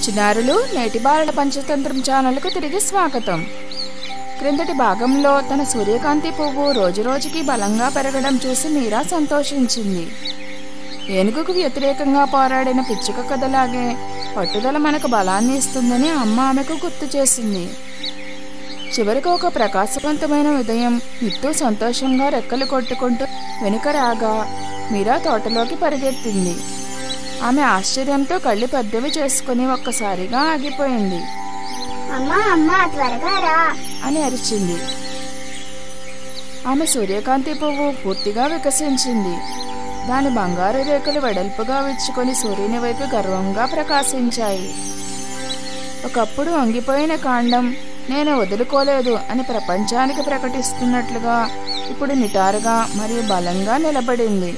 చిన్నారులు నేటి బాలల పంచతంత్రం ఛానల్కు తిరిగి స్వాగతం. క్రిందటి భాగంలో తన సూర్యకాంతి పువ్వు రోజురోజుకి బలంగా పెరగడం చూసి మీరా సంతోషించింది. ఏనుగుకు వ్యతిరేకంగా పోరాడిన పిచ్చుక కథలాగే పట్టుదల మనకు బలాన్ని ఇస్తుందని అమ్మ ఆమెకు గుర్తు చేసింది. చివరికి ఒక ప్రకాశవంతమైన ఉదయం మిత్తు సంతోషంగా రెక్కలు కొట్టుకుంటూ వెనుక రాగా మీరా తోటలోకి పరిగెత్తింది. ఆమె ఆశ్చర్యంతో కళ్ళు పెద్దవి చేసుకుని ఒక్కసారిగా ఆగిపోయింది. అమ్మా అమ్మా త్వరగా రా అని అరిచింది. ఆమె సూర్యకాంతి పువ్వు పూర్తిగా వికసించింది. దాని బంగారు రేకులు వెడల్పుగా విచ్చుకొని సూర్యుని వైపు గర్వంగా ప్రకాశించాయి. ఒకప్పుడు వంగిపోయిన కాండం నేను వదులుకోలేదు అని ప్రపంచానికి ప్రకటిస్తున్నట్లుగా ఇప్పుడు నిటారుగా మరియు బలంగా నిలబడింది.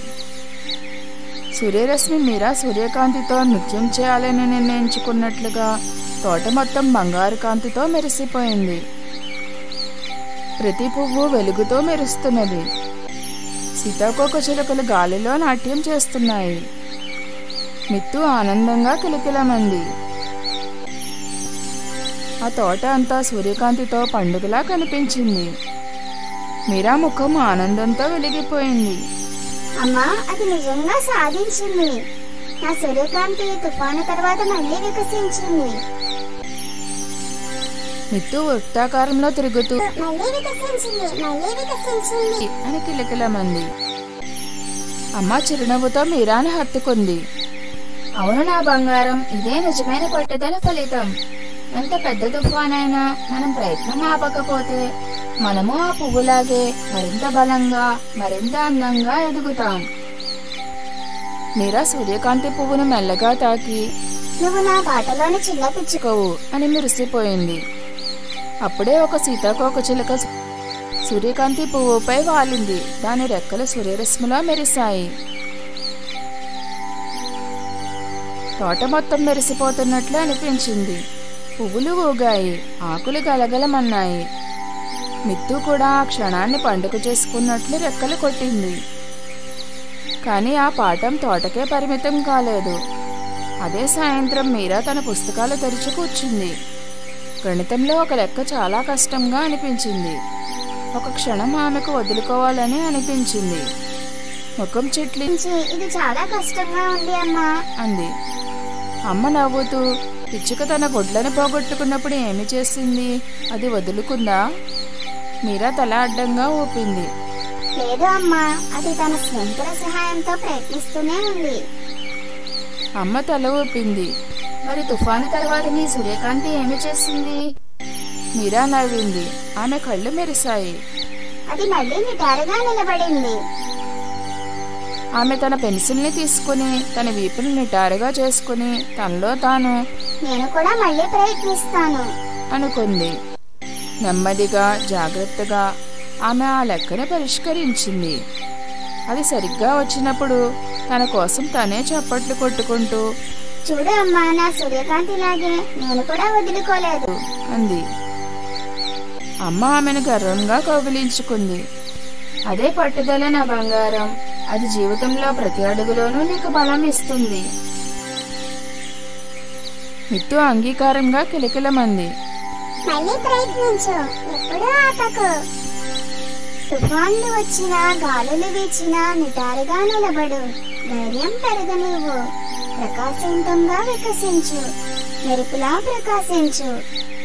సూర్యరశ్మి మీరా సూర్యకాంతితో నృత్యం చేయాలని నిర్ణయించుకున్నట్లుగా తోట మొత్తం బంగారు కాంతితో మెరిసిపోయింది. ప్రతి పువ్వు వెలుగుతో మెరుస్తున్నది. సీతాకోకచిలుకలు గాలిలో నాట్యం చేస్తున్నాయి. మిత్తు ఆనందంగా కిలకిలమంది. ఆ తోట అంతా సూర్యకాంతితో పండుగలా కనిపించింది. మీరా ముఖం ఆనందంతో వెలిగిపోయింది. అమ్మా అది నిజంగా సాధించింది. నా సూర్యకాంతి తుఫాను తర్వాత మళ్ళీ వికసించింది. మిత్తు వృత్తాకారంలో తిరుగుతూ మళ్ళీ వికసించింది అని కిలకిలమంది. అమ్మ చిరునవ్వుతో మీరాని హత్తుకుంది. అవును నా బంగారం, ఇదే నిజమైన పట్టుదల ఫలితం. ఎంత పెద్ద తుఫానైనా మనం ప్రయత్నం ఆపకపోతే మనము ఆ పువ్వులాగే మరింత బలంగా మరింత అందంగా ఎదుగుతాం. మీరా సూర్యకాంతి పువ్వును మెల్లగా తాకి నువ్వు నా బాటలోని చిన్న పిచ్చుకవు అని మురిసిపోయింది. అప్పుడే ఒక సీతాకోకచిలుక సూర్యకాంతి పువ్వుపై వాలింది. దాని రెక్కలు సూర్యరశ్మిలో మెరిశాయి. తోట మొత్తం మెరిసిపోతున్నట్లు అనిపించింది. పువ్వులు ఊగాయి, ఆకులు గలగలమన్నాయి. మిత్తు కూడా ఆ క్షణాన్ని పండుగ చేసుకున్నట్లు రెక్కలు కొట్టింది. కానీ ఆ పాఠం తోటకే పరిమితం కాలేదు. అదే సాయంత్రం మీరా తన పుస్తకాలు తెరిచి కూర్చుంది. గణితంలో ఒక లెక్క చాలా కష్టంగా అనిపించింది. ఒక క్షణం ఆమెకు వదులుకోవాలని అనిపించింది. ముఖం చిట్లించి ఇది చాలా కష్టంగా ఉంది అమ్మా అంది. అమ్మ నవ్వుతూ, పిచ్చుక తన గుడ్లను పోగొట్టుకున్నప్పుడు ఏమి చేసింది? అది వదులుకుందా? మీరా తల అడ్డంగా ఊపింది. లేదు అమ్మా, అది తన స్నేహితుల సహాయంతో ప్రయత్నిస్తూనే ఉంది. అమ్మ తల ఊపింది. మరి తుఫాను తర్వాత నీ సూర్యకాంతి ఏమి చేసింది? మీరా నవ్వింది. ఆమె కళ్ళు మెరిశాయి. అది మళ్ళీ నిటారుగా నిలబడింది. ఆమె తన పెన్సిల్ని తీసుకుని తన వీపును నిటారుగా చేసుకుని తనలో తాను నేను కూడా మళ్ళీ ప్రయత్నిస్తాను అనుకుంది. నెమ్మదిగా జాగ్రత్తగా ఆమె ఆ లెక్కను పరిష్కరించింది. అది సరిగ్గా వచ్చినప్పుడు తన కోసం తనే చప్పట్లు కొట్టుకుంటూ చూడు అమ్మా, నా సూర్యకాంతి లాగే నేను కూడా వదులుకోలేదు అంది. అమ్మ ఆమెను గర్వంగా కౌగిలించుకుంది. అదే పట్టుదల నా బంగారం. అది జీవితంలో ప్రతి అడుగులోనూ నీకు బలం ఇస్తుంది. మిత్తు అంగీకారంగా కిలకిలమంది. మళ్ళీ ప్రయత్నించు, ఎప్పుడూ ఆపకు. తుఫాన్లు వచ్చినా గాలులు వీచినా నిటారుగా నిలబడు. ధైర్యం పెరగనివ్వు. ప్రకాశవంతంగా వికసించు. మెరుపులా ప్రకాశించు.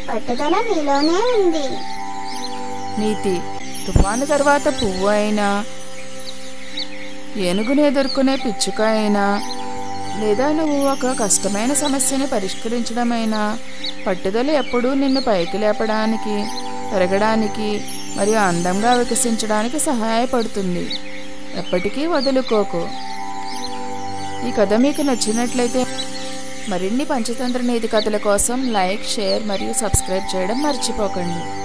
పట్టుదల నీలోనే ఉంది. నీతి. తుఫాను తర్వాత పువ్వు అయినా, ఏనుగుని ఎదుర్కొనే పిచ్చుక అయినా, లేదా నువ్వు ఒక కష్టమైన సమస్యని పరిష్కరించడమైనా, పట్టుదల ఎప్పుడూ నిన్ను పైకి లేపడానికి, పెరగడానికి మరియు అందంగా వికసించడానికి సహాయపడుతుంది. ఎప్పటికీ వదులుకోకు. ఈ కథ మీకు నచ్చినట్లయితే మరిన్ని పంచతంత్ర నీతి కథల కోసం లైక్, షేర్ మరియు సబ్స్క్రైబ్ చేయడం మర్చిపోకండి.